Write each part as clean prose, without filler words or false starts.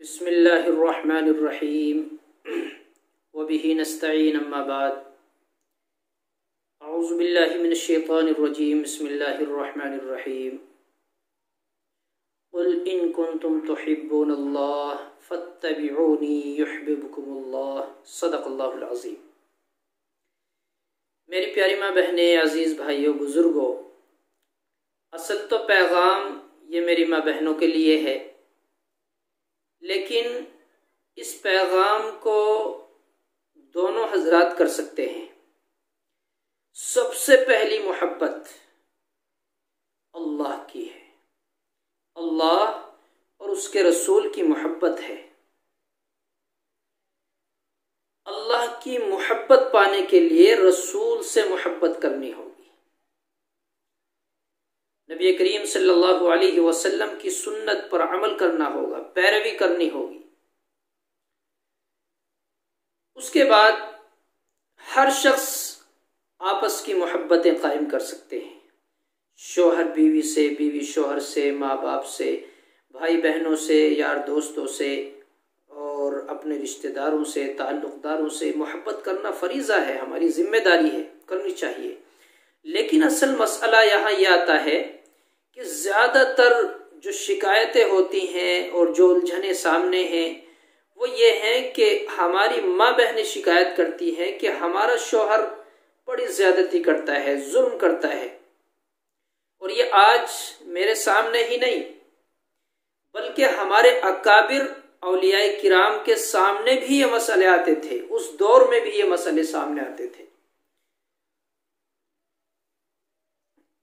बिस्मिल्लाहिर्रहमानिर्रहीम वबिही नस्तईन अम्मा बाद अऊज़ु बिल्लाहि मिनश्शैतानिर्रजीम बिस्मिल्लाहिर्रहमानिर्रहीम क़ुल इन कुन्तुम तुहिब्बूनल्लाह फत्तबिऊनी युहब्बिबकुमुल्लाह सदक़ल्लाहुल अज़ीम। मेरी प्यारी माँ बहनें, अज़ीज़ भाइयों, बुज़ुर्गों, असल तो पैगाम ये मेरी माँ बहनों के लिए है, लेकिन इस पैगाम को दोनों हजरात कर सकते हैं। सबसे पहली मोहब्बत अल्लाह की है, अल्लाह और उसके रसूल की मोहब्बत है। अल्लाह की मोहब्बत पाने के लिए रसूल से मोहब्बत करनी होगी। नबी करीम सल्लल्लाहु अलैहि वसल्लम की सुन्नत पर अमल करना होगा, पैरवी करनी होगी। उसके बाद हर शख्स आपस की मोहब्बतें कायम कर सकते हैं। शोहर बीवी से, बीवी शोहर से, माँ बाप से, भाई बहनों से, यार दोस्तों से और अपने रिश्तेदारों से, ताल्लुक़दारों से मोहब्बत करना फरीज़ा है, हमारी जिम्मेदारी है, करनी चाहिए। लेकिन असल मसला यहाँ यह आता है कि ज़्यादातर जो शिकायतें होती हैं और जो उलझनें सामने हैं वो ये हैं कि हमारी माँ बहनें शिकायत करती हैं कि हमारा शौहर बड़ी ज़्यादती करता है, जुल्म करता है। और ये आज मेरे सामने ही नहीं बल्कि हमारे अकाबिर औलियाए किराम के सामने भी ये मसले आते थे, उस दौर में भी ये मसले सामने आते थे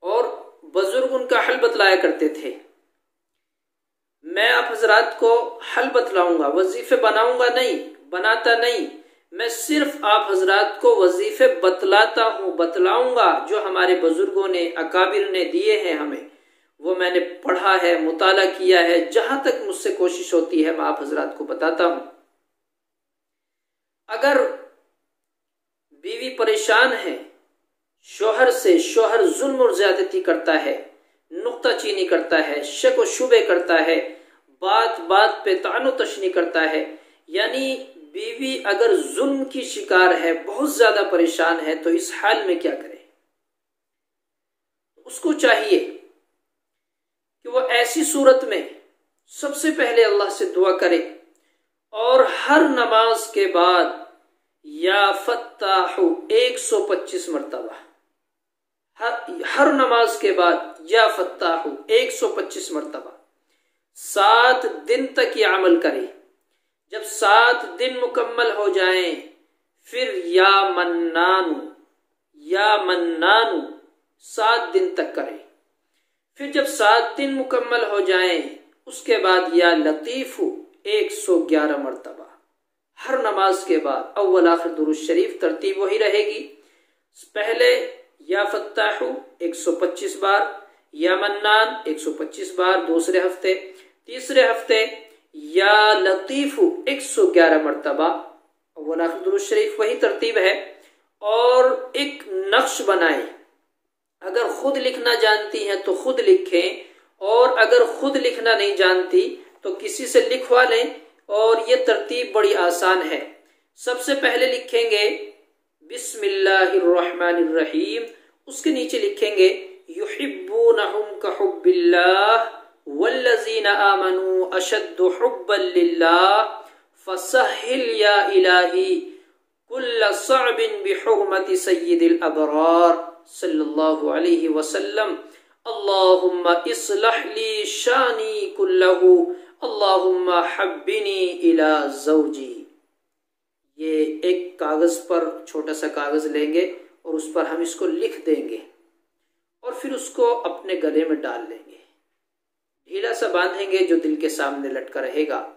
और बुजुर्ग उनका हल बतलाया करते थे। मैं आप हजरात को हल बतलाऊंगा, वजीफे बनाऊंगा नहीं, बनाता नहीं, मैं सिर्फ आप हजरात को वजीफे बतलाता हूँ, बतलाऊंगा। जो हमारे बुजुर्गों ने, अकाबिर ने दिए हैं हमें, वो मैंने पढ़ा है, मुताला किया है, जहां तक मुझसे कोशिश होती है मैं आप हजरात को बताता हूं। अगर बीवी परेशान है शौहर से, शौहर जुल्म और ज्यादती करता है, नुक्ताचीनी करता है, शक व शुबे करता है, बात बात पे तानो तशनी करता है, यानी बीवी अगर जुल्म की शिकार है, बहुत ज्यादा परेशान है, तो इस हाल में क्या करे? उसको चाहिए कि वो ऐसी सूरत में सबसे पहले अल्लाह से दुआ करे और हर नमाज के बाद या फत्ताहु 125 मरतबा, हर नमाज के बाद या फत्ताहु 125 मरतबा 7 दिन तक ये अमल करे। जब 7 दिन मुकम्मल हो जाएं, फिर या मन्नानु 7 दिन तक करे। फिर जब 7 दिन मुकम्मल हो जाएं, उसके बाद या लतीफु 111 मरतबा, हर नमाज के बाद अव्वल आखिर दुरूद शरीफ, तरतीब वही रहेगी। पहले या फत्ताहु 125 बार, या मन्नान 125 बार दूसरे हफ्ते, तीसरे हफ्ते या लतीफु 111 मरतबा, अव्वल आखिर दुरूद शरीफ वही तरतीब है। और एक नक्श बनाए, अगर खुद लिखना जानती हैं तो खुद लिखें, और अगर खुद लिखना नहीं जानती तो किसी से लिखवा लें। और ये तरतीब बड़ी आसान है। सबसे पहले लिखेंगे बिस्मिल्लाहिर्रहमानिर्रहीम, उसके नीचे लिखेंगे युहिब्बूनहुम कहुब्बिल्लाह वल्लज़ीना आमनू अशद्दु हुब्बन लिल्लाह फसहिल या इलाही कुल्ल सअबिन बिहुर्मति सय्यिदिल अबरार सल्लल्लाहु अलैहि वसल्लम अल्लाहुम्मा इस्लह ली शानी कुल्लहु अल्लाहुम्मा हब्बिनी इला ज़ौजी। ये एक कागज पर, छोटा सा कागज लेंगे और उस पर हम इसको लिख देंगे और फिर उसको अपने गले में डाल लेंगे, ढीला सा बांधेंगे जो दिल के सामने लटका रहेगा।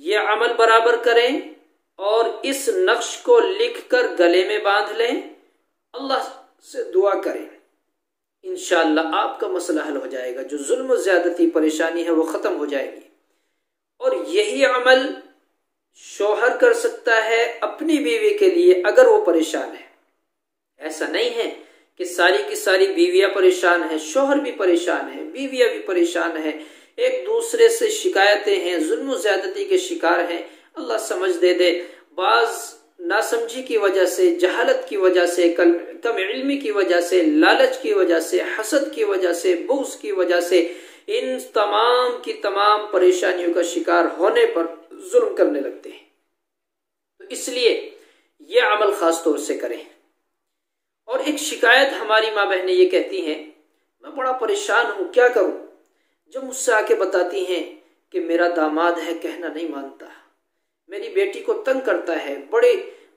ये अमल बराबर करें और इस नक्श को लिखकर गले में बांध लें, अल्लाह से दुआ करें, इंशाअल्लाह आपका मसला हल हो जाएगा। जो जुल्म ज्यादती परेशानी है वो खत्म हो जाएगी। और यही अमल शौहर कर सकता है अपनी बीवी के लिए अगर वो परेशान है। ऐसा नहीं है कि सारी की सारी बीवियां परेशान हैं, शौहर भी परेशान है, बीवियां भी परेशान है, एक दूसरे से शिकायतें हैं, जुल्म ज़्यादती के शिकार हैं। अल्लाह समझ दे दे। बाज नासमझी की वजह से, जहालत की वजह से, कम इल्मी की वजह से, लालच की वजह से, हसद की वजह से, बुग़्ज़ की वजह से, इन तमाम की तमाम परेशानियों का शिकार होने पर जुल्म करने लगते हैं। तो इसलिए ये अमल खास तौर से करें। और एक शिकायत हमारी माँ बहनें ये कहती हैं, मैं बड़ा परेशान हूँ, क्या करूँ। जब मुझसे आके बताती हैं कि मेरा दामाद है, कहना नहीं मानता, मेरी बेटी को तंग करता है, बड़े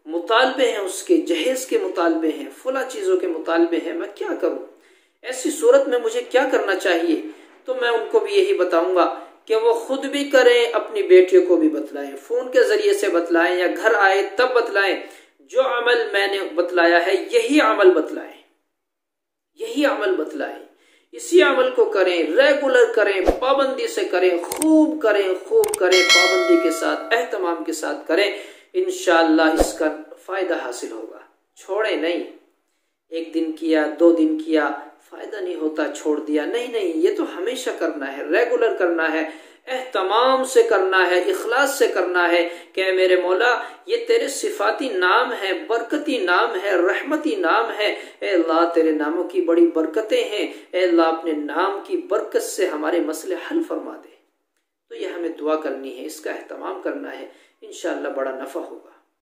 मुतालबे हैं उसके, जहेज के मुतालबे हैं, फला चीज़ों के मुतालबे हैं, मैं क्या करूँ, ऐसी सूरत में मुझे क्या करना चाहिए। तो मैं उनको भी यही बताऊंगा कि वो खुद भी करें, अपनी बेटियों को भी बतलाएं, फ़ोन के ज़रिए से बतलाएं या घर आए तब बतलाएं। जो अमल मैंने बतलाया है यही अमल बतलाएं, यही अमल बतलाएं, इसी अमल को करें, रेगुलर करें, पाबंदी से करें, खूब करें, खूब करें, पाबंदी के साथ, एहतमाम के साथ करें। इंशाअल्लाह इसका फ़ायदा हासिल होगा। छोड़े नहीं, एक दिन किया, 2 दिन किया, फ़ायदा नहीं होता, छोड़ दिया, नहीं नहीं, ये तो हमेशा करना है, रेगुलर करना है, एहतमाम से करना है, इखलास से करना है कि मेरे मौला ये तेरे सिफाती नाम है, बरकती नाम है, रहमती नाम है, ए अल्लाह तेरे नामों की बड़ी बरकतें हैं, ए अल्लाह अपने नाम की बरकत से हमारे मसले हल फरमा दे। तो ये हमें दुआ करनी है, इसका एहतमाम करना है, इंशाअल्लाह बड़ा नफ़ा होगा।